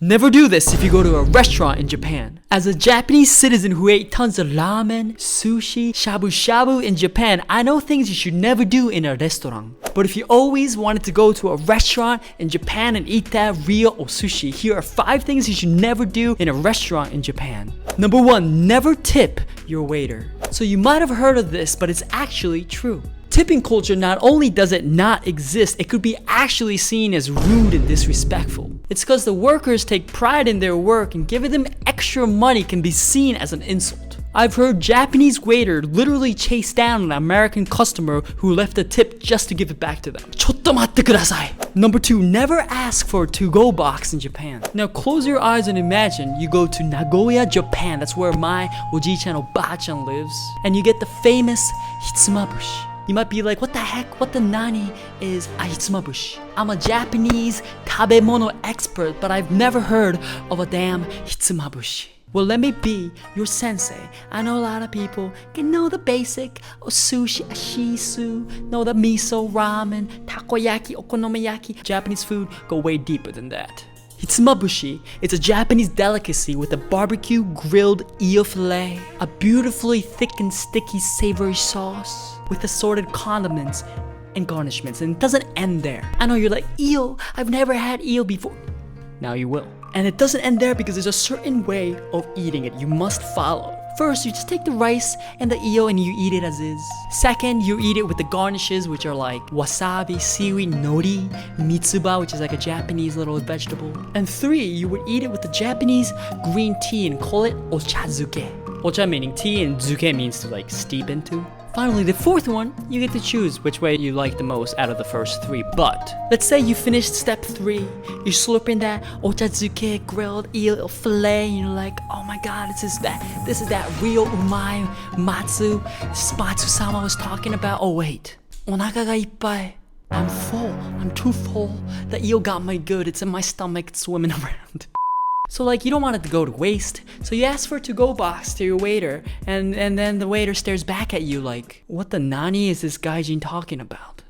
Never do this if you go to a restaurant in Japan. As a Japanese citizen who ate tons of ramen, sushi, shabu shabu in Japan, I know things you should never do in a restaurant. But if you always wanted to go to a restaurant in Japan and eat that real sushi, here are 5 things you should never do in a restaurant in Japan. Number 1, never tip your waiter. So you might have heard of this, but it's actually true. Tipping culture, not only does it not exist, it could be actually seen as rude and disrespectful. It's because the workers take pride in their work and giving them extra money can be seen as an insult. I've heard Japanese waiter literally chase down an American customer who left a tip just to give it back to them. "ちょっと待ってください." Number 2, never ask for a to-go box in Japan. Now close your eyes and imagine you go to Nagoya, Japan. That's where my oji-chan or ba-chan lives. And you get the famous hitsumabushi. You might be like, what the heck? What the nani is a hitsumabushi? I'm a Japanese tabemono expert, but I've never heard of a damn hitsumabushi. Well, let me be your sensei. I know a lot of people can know the basic sushi, shisu, know the miso, ramen, takoyaki, okonomiyaki. Japanese food go way deeper than that. Hitsumabushi is a Japanese delicacy with a barbecue grilled eel fillet, a beautifully thick and sticky savory sauce, with assorted condiments and garnishments, and it doesn't end there. I know you're like, eel, I've never had eel before. Now you will. And it doesn't end there because there's a certain way of eating it you must follow. First, you just take the rice and the eel and you eat it as is. Second, you eat it with the garnishes, which are like wasabi, seaweed, nori, mitsuba, which is like a Japanese little vegetable. And 3, you would eat it with the Japanese green tea and call it ochazuke. Ocha meaning tea and zuke means to like steep into. Finally, the 4th one, you get to choose which way you like the most out of the first 3. But let's say you finished step 3, you're slurping that ochazuke grilled eel fillet, and you're like, oh my god, this is that real umai Matsu Matsu-sama was talking about. Oh wait, onaka ga ippai. I'm full. I'm too full. The eel got me good. It's in my stomach. It's swimming around. So like you don't want it to go to waste, so you ask for a to-go box to your waiter, and then the waiter stares back at you like, what the nani is this gaijin talking about?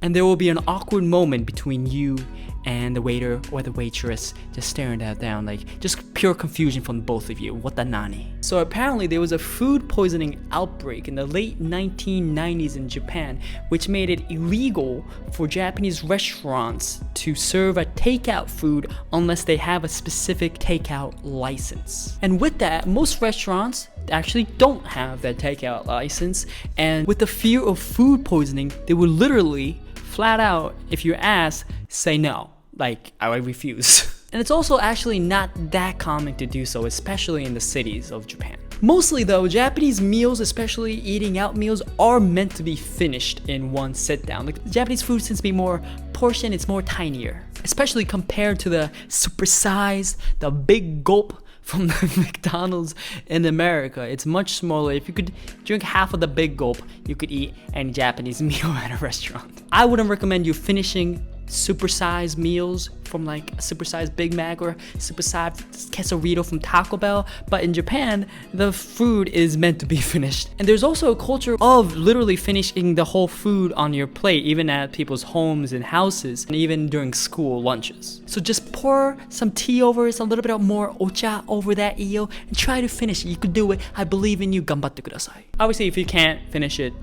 And there will be an awkward moment between you and the waiter or the waitress just staring that down, like just pure confusion from both of you. What the nani? So apparently there was a food poisoning outbreak in the late 1990s in Japan, which made it illegal for Japanese restaurants to serve a takeout food unless they have a specific takeout license. And with that, most restaurants actually don't have that takeout license, and with the fear of food poisoning, they would literally flat out, if you ask, say no, like I refuse. And it's also actually not that common to do so, especially in the cities of Japan. Mostly though, Japanese meals, especially eating out meals, are meant to be finished in one sit down. Like Japanese food seems to be more portion, it's more tinier, especially compared to the supersized, the big gulp from the McDonald's in America. It's much smaller. If you could drink half of the big gulp, you could eat any Japanese meal at a restaurant. I wouldn't recommend you finishing supersized meals from like a supersized Big Mac or supersized quesarito from Taco Bell, but in Japan, the food is meant to be finished. And there's also a culture of literally finishing the whole food on your plate, even at people's homes and houses, and even during school lunches. So just pour some tea over it, a little bit more ocha over that eel, and try to finish it. You could do it. I believe in you. Ganbatte kudasai. Obviously, if you can't finish it,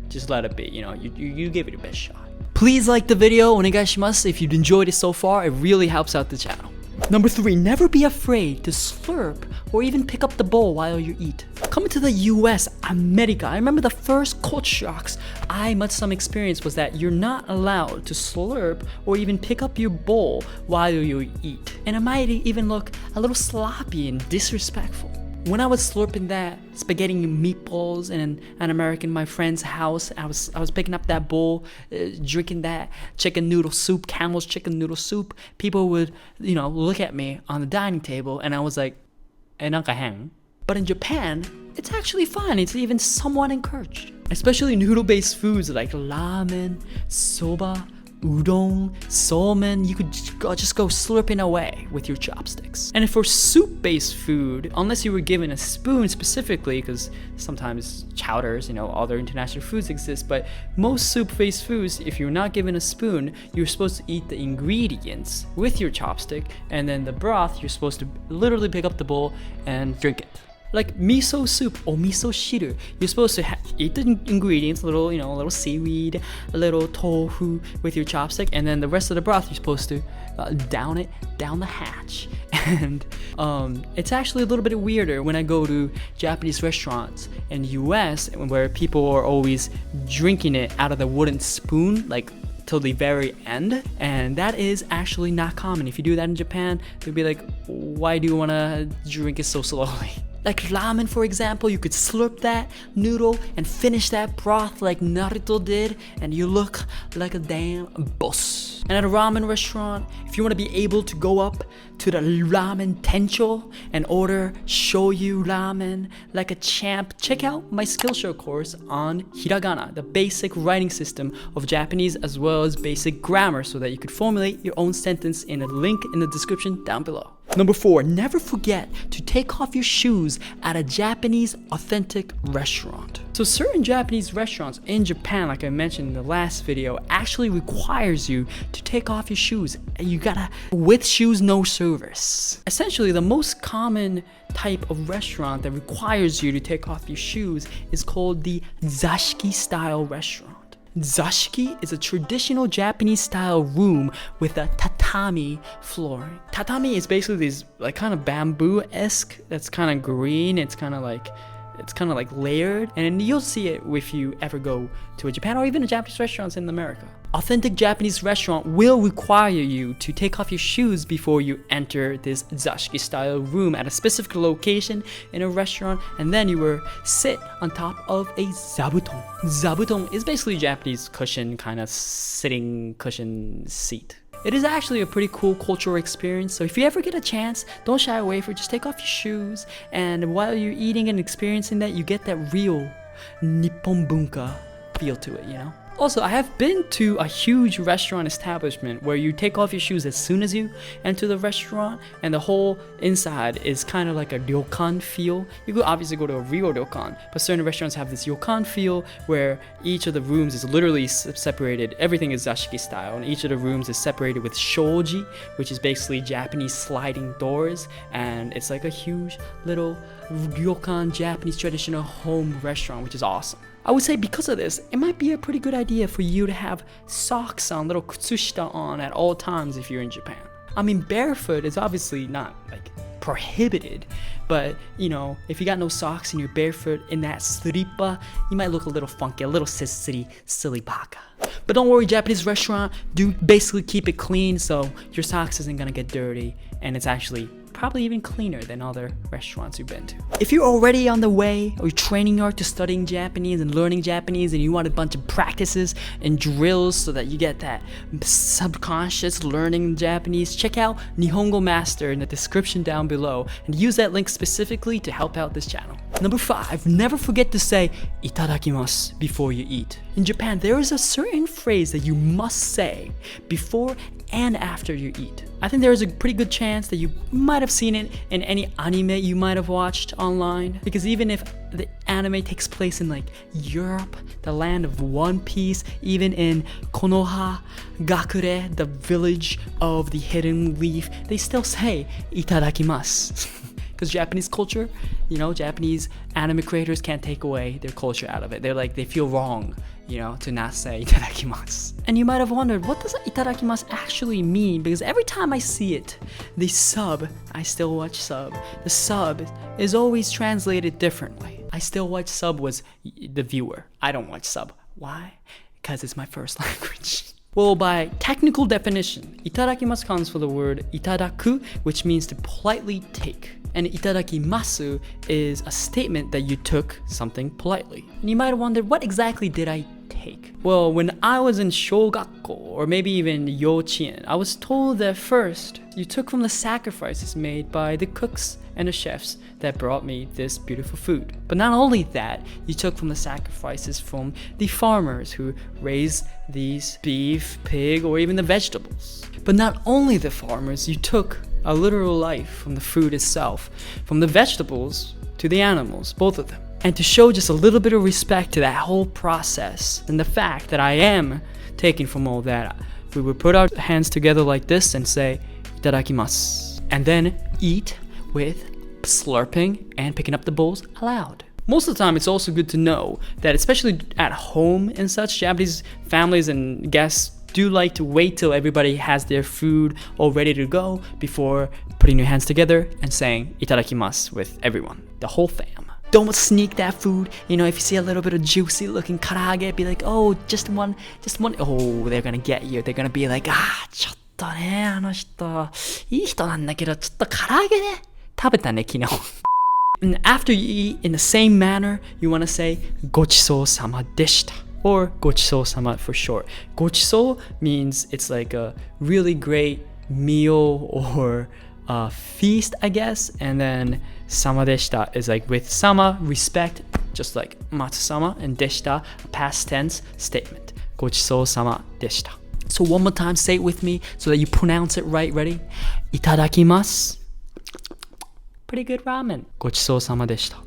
just let it be. You know, you give it your best shot. Please like the video, onegaishimasu. If you've enjoyed it so far, it really helps out the channel. Number 3, never be afraid to slurp or even pick up the bowl while you eat. Coming to the US, America, I remember the first culture shocks I must some experience was that you're not allowed to slurp or even pick up your bowl while you eat. And it might even look a little sloppy and disrespectful. When I was slurping that spaghetti and meatballs in an American, my friend's house, I was picking up that bowl, drinking that chicken noodle soup, Camel's chicken noodle soup. People would, look at me on the dining table, and I was like, nanka hang. But in Japan, it's actually fun. It's even somewhat encouraged. Especially noodle-based foods like ramen, soba, udon, somen, you could just go slurping away with your chopsticks. And for soup-based food, unless you were given a spoon specifically, because sometimes chowders, other international foods exist, but most soup-based foods, if you're not given a spoon, you're supposed to eat the ingredients with your chopstick, and then the broth, you're supposed to literally pick up the bowl and drink it. Like miso soup or miso shiru, you're supposed to eat the ingredients, little seaweed, a little tofu with your chopstick, and then the rest of the broth you're supposed to down it down the hatch. And it's actually a little bit weirder when I go to Japanese restaurants in the US, where people are always drinking it out of the wooden spoon, like till the very end, and that is actually not common. If you do that in Japan, they'll be like, why do you want to drink it so slowly? Like ramen, for example, you could slurp that noodle and finish that broth like Naruto did, and you look like a damn boss. And at a ramen restaurant, if you want to be able to go up to the ramen tencho and order shoyu ramen like a champ, check out my Skillshare course on Hiragana, the basic writing system of Japanese, as well as basic grammar, so that you could formulate your own sentence in a link in the description down below. Number 4, never forget to take off your shoes at a Japanese authentic restaurant. So certain Japanese restaurants in Japan, like I mentioned in the last video, actually requires you to take off your shoes. And you gotta, with shoes, no service. Essentially, the most common type of restaurant that requires you to take off your shoes is called the zashiki style restaurant. Zashiki is a traditional Japanese style room with a tatami flooring. Tatami is basically this like kind of bamboo-esque that's kind of green. It's kind of like layered, and you'll see it if you ever go to a Japan or even a Japanese restaurants in America. Authentic Japanese restaurant will require you to take off your shoes before you enter this zashiki style room at a specific location in a restaurant, and then you will sit on top of a zabuton. Zabuton is basically a Japanese cushion, kind of sitting cushion seat. It is actually a pretty cool cultural experience, so if you ever get a chance, don't shy away from it. Just take off your shoes, and while you're eating and experiencing that, you get that real Nippon bunka feel to it, Also, I have been to a huge restaurant establishment where you take off your shoes as soon as you enter the restaurant, and the whole inside is kind of like a ryokan feel. You could obviously go to a real ryokan, but certain restaurants have this ryokan feel where each of the rooms is literally separated. Everything is zashiki style, and each of the rooms is separated with shoji, which is basically Japanese sliding doors, and it's like a huge little ryokan Japanese traditional home restaurant, which is awesome. I would say because of this, it might be a pretty good idea for you to have socks on, little kutsushita on at all times if you're in Japan. I mean, barefoot is obviously not like prohibited, but if you got no socks and you're barefoot in that slurpa, you might look a little funky, a little silly baka. But don't worry, Japanese restaurant do basically keep it clean, so your socks isn't gonna get dirty, and it's actually probably even cleaner than other restaurants you've been to. If you're already on the way or training hard to studying Japanese and learning Japanese, and you want a bunch of practices and drills so that you get that subconscious learning Japanese, check out Nihongo Master in the description down below and use that link specifically to help out this channel. Number 5, never forget to say itadakimasu before you eat. In Japan, there is a certain phrase that you must say before and after you eat. I think there is a pretty good chance that you might have seen it in any anime you might have watched online, because even if the anime takes place in like Europe, the land of One Piece, even in Konoha Gakure, the village of the hidden leaf, they still say itadakimasu. Because Japanese culture, Japanese anime creators can't take away their culture out of it. They feel wrong, to not say itadakimasu. And you might have wondered, what does itadakimasu actually mean? Because every time I see it, the sub, I still watch sub, the sub is always translated differently. I still watch sub was the viewer. I don't watch sub. Why? Because it's my first language. Well, by technical definition, itadakimasu comes from the word itadaku, which means to politely take. And itadakimasu is a statement that you took something politely. And you might have wondered, what exactly did I take? Well, when I was in shogakko, or maybe even yochien, I was told that first, you took from the sacrifices made by the cooks and the chefs that brought me this beautiful food. But not only that, you took from the sacrifices from the farmers who raised these beef, pig, or even the vegetables. But not only the farmers, you took a literal life from the food itself, from the vegetables to the animals, both of them. And to show just a little bit of respect to that whole process and the fact that I am taking from all that, we would put our hands together like this and say, itadakimasu. And then eat with slurping and picking up the bowls aloud. Most of the time, it's also good to know that, especially at home and such, Japanese families and guests do like to wait till everybody has their food all ready to go before putting your hands together and saying itadakimasu with everyone, the whole fam. Don't sneak that food. You know, if you see a little bit of juicy looking karage, be like, oh, just one. Oh, they're gonna get you. They're gonna be like, ちょっとね、あの人、いい人なんだけど、ちょっと唐揚げね、食べたね、昨日。And after you eat in the same manner, you want to say, ごちそうさまでした. Or ごちそうさま for short. ごちそう means it's like a really great meal or a feast, I guess. And then 様でした is like with sama, respect, just like Matsu-sama, and でした, a past tense statement. ごちそうさまでした. So one more time, say it with me so that you pronounce it right. Ready? Itadakimasu. Pretty good ramen. ごちそうさまでした.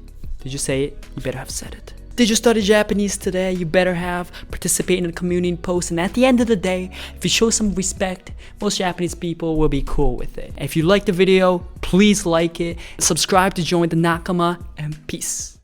Did you say it? You better have said it. Did you study Japanese today? You better have participated in a community post. And at the end of the day, if you show some respect, most Japanese people will be cool with it. If you liked the video, please like it. Subscribe to join the Nakama, and peace.